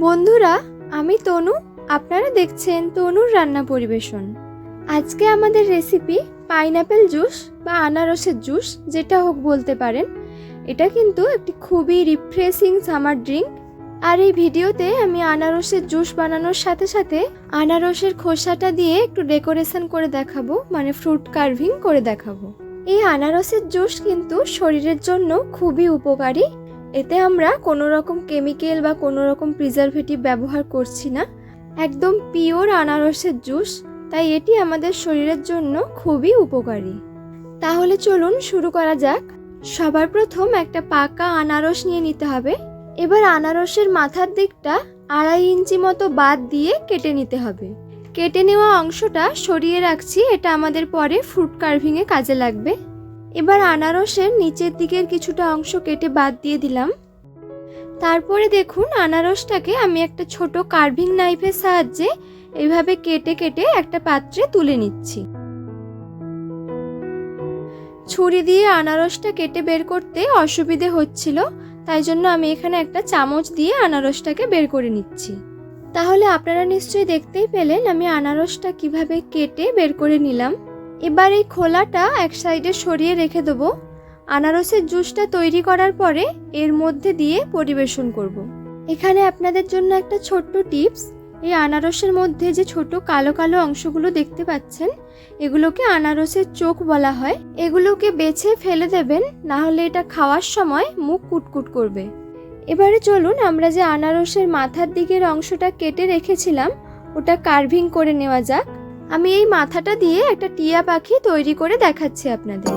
বন্ধুরা, আমি তনু, আপনারা দেখছেন তনুর রান্না পরিবেশন। আজকে আমাদের রেসিপি পাইনাপেল জুস বা আনারসের জুস, যেটা হোক বলতে পারেন। এটা কিন্তু একটি খুবই রিফ্রেশিং সামার ড্রিঙ্ক। আর এই ভিডিওতে আমি আনারসের জুস বানানোর সাথে সাথে আনারসের খোসাটা দিয়ে একটু ডেকোরেশন করে দেখাবো, মানে ফ্রুট কার্ভিং করে দেখাবো। এই আনারসের জুস কিন্তু শরীরের জন্য খুবই উপকারী। এতে আমরা কোনো রকম কেমিক্যাল বা কোনো রকম প্রিজারভেটিভ ব্যবহার করছি না, একদম পিওর আনারসের জুস, তাই এটি আমাদের শরীরের জন্য খুবই উপকারী। তাহলে চলুন শুরু করা যাক। সবার প্রথম একটা পাকা আনারস নিয়ে নিতে হবে। এবার আনারসের মাথার দিকটা 2.5 ইঞ্চি মতো বাদ দিয়ে কেটে নিতে হবে। কেটে নেওয়া অংশটা সরিয়ে রাখছি, এটা আমাদের পরে ফ্রুট কার্ভিংয়ে কাজে লাগবে। এবার আনারসের নিচের দিকের কিছুটা অংশ কেটে বাদ দিয়ে দিলাম। তারপরে দেখুন, আনারসটাকে আমি একটা ছোট কার্ভিং নাইফের সাহায্যে এইভাবে কেটে কেটে একটা পাত্রে তুলে নিচ্ছি। ছুরি দিয়ে আনারসটা কেটে বের করতে অসুবিধে হচ্ছিল, তাই জন্য আমি এখানে একটা চামচ দিয়ে আনারসটাকে বের করে নিচ্ছি। তাহলে আপনারা নিশ্চয়ই দেখতেই পেলেন আমি আনারসটা কিভাবে কেটে বের করে নিলাম। এবার এই খোলাটা এক সাইডে সরিয়ে রেখে দেবো। আনারসের জুসটা তৈরি করার পরে এর মধ্যে দিয়ে পরিবেশন করব। এখানে আপনাদের জন্য একটা ছোট্ট টিপস, এই আনারসের মধ্যে যে ছোট কালো কালো অংশগুলো দেখতে পাচ্ছেন, এগুলোকে আনারসের চোখ বলা হয়। এগুলোকে বেছে ফেলে দেবেন, না হলে এটা খাওয়ার সময় মুখ কুটকুট করবে। এবারে চলুন আমরা যে আনারসের মাথার দিকের অংশটা কেটে রেখেছিলাম ওটা কার্ভিং করে নেওয়া যাক। আমি এই মাথাটা দিয়ে একটা টিয়া পাখি তৈরি করে দেখাচ্ছি আপনাদের।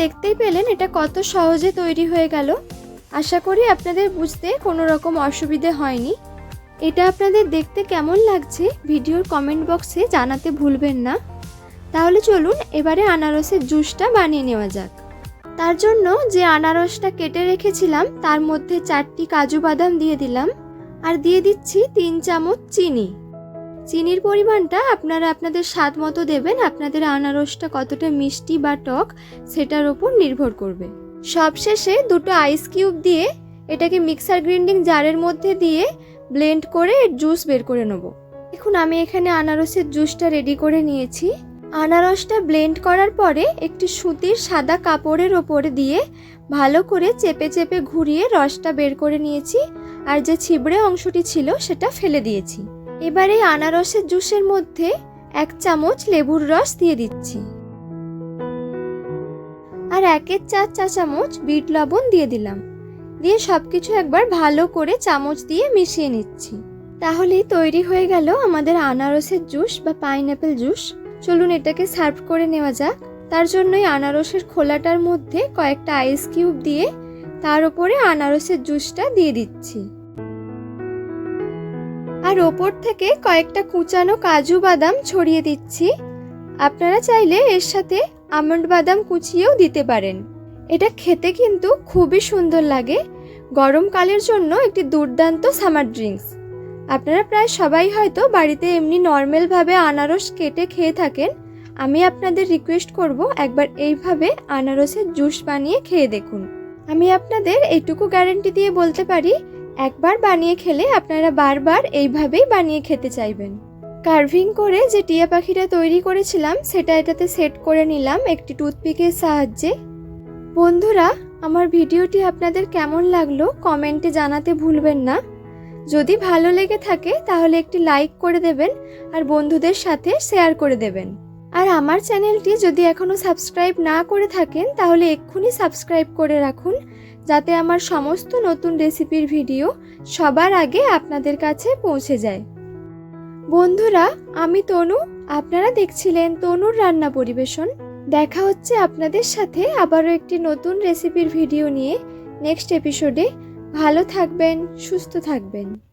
দেখতেই পেলেন এটা কত সহজে তৈরি হয়ে গেল। আশা করি আপনাদের বুঝতে কোনো রকম অসুবিধে হয়নি। এটা আপনাদের দেখতে কেমন লাগছে ভিডিওর কমেন্ট বক্সে জানাতে ভুলবেন না। তাহলে চলুন এবারে আনারসের জুসটা বানিয়ে নেওয়া যাক। তার জন্য যে আনারসটা কেটে রেখেছিলাম তার মধ্যে 4টি কাজু বাদাম দিয়ে দিলাম, আর দিয়ে দিচ্ছি 3 চামচ চিনি। চিনির পরিমাণটা আপনারা আপনাদের স্বাদ মতো দেবেন। আপনাদের আনারসটা কতটা মিষ্টি বা টক সেটার উপর নির্ভর করবে। সবশেষে 2টো আইস কিউব দিয়ে এটাকে মিক্সার গ্রাইন্ডিং জারের মধ্যে দিয়ে ব্লেন্ড করে জুস বের করে নেব। দেখুন আমি এখানে আনারসের জুসটা রেডি করে নিয়েছি। আনারসটা ব্লেন্ড করার পরে একটি সুতির সাদা কাপড়ের ওপরে দিয়ে ভালো করে চেপে চেপে ঘুরিয়ে রসটা বের করে নিয়েছি, আর যে ছিবড়ে অংশটি ছিল সেটা ফেলে দিয়েছি। এবারে আনারসের জুসের মধ্যে 1 চামচ লেবুর রস দিয়ে দিচ্ছি, আর 1/4 চা চামচ বিট লবণ দিয়ে দিলাম। দিয়ে সবকিছু একবার ভালো করে চামচ দিয়ে মিশিয়ে নিচ্ছি। তাহলেই তৈরি হয়ে গেল আমাদের আনারসের জুস বা পাইনাপেল জুস। চলুন এটাকে সার্ভ করে নেওয়া যাক। তার জন্যই আনারসের খোলাটার মধ্যে কয়েকটা আইস কিউব দিয়ে তার উপরে আনারসের জুসটা দিয়ে দিচ্ছি, আর ওপর থেকে কয়েকটা কুচানো কাজু বাদাম ছড়িয়ে দিচ্ছি। আপনারা চাইলে এর সাথে আমন্ড বাদাম কুচিয়েও দিতে পারেন। এটা খেতে কিন্তু খুবই সুন্দর লাগে। গরমকালের জন্য একটি দুর্দান্ত সামার ড্রিঙ্কস। আপনারা প্রায় সবাই হয়তো বাড়িতে এমনি নর্মালভাবে আনারস কেটে খেয়ে থাকেন। আমি আপনাদের রিকোয়েস্ট করব একবার এইভাবে আনারসের জুস বানিয়ে খেয়ে দেখুন। আমি আপনাদের এইটুকু গ্যারান্টি দিয়ে বলতে পারি, একবার বানিয়ে খেলে আপনারা বারবার এইভাবেই বানিয়ে খেতে চাইবেন। কার্ভিং করে যে টিয়া পাখিটা তৈরি করেছিলাম সেটা এটাতে সেট করে নিলাম একটি টুথপিকের সাহায্যে। বন্ধুরা, আমার ভিডিওটি আপনাদের কেমন লাগলো কমেন্টে জানাতে ভুলবেন না। যদি ভালো লেগে থাকে তাহলে একটি লাইক করে দেবেন, আর বন্ধুদের সাথে শেয়ার করে দেবেন। আর আমার চ্যানেলটি যদি এখনও সাবস্ক্রাইব না করে থাকেন তাহলে এক্ষুনি সাবস্ক্রাইব করে রাখুন, যাতে আমার সমস্ত নতুন রেসিপির ভিডিও সবার আগে আপনাদের কাছে পৌঁছে যায়। বন্ধুরা, আমি তনু, আপনারা দেখছিলেন তনুর রান্না পরিবেশন। দেখা হচ্ছে আপনাদের সাথে আবারও একটি নতুন রেসিপির ভিডিও নিয়ে নেক্সট এপিসোডে। ভালো থাকবেন, সুস্থ থাকবেন।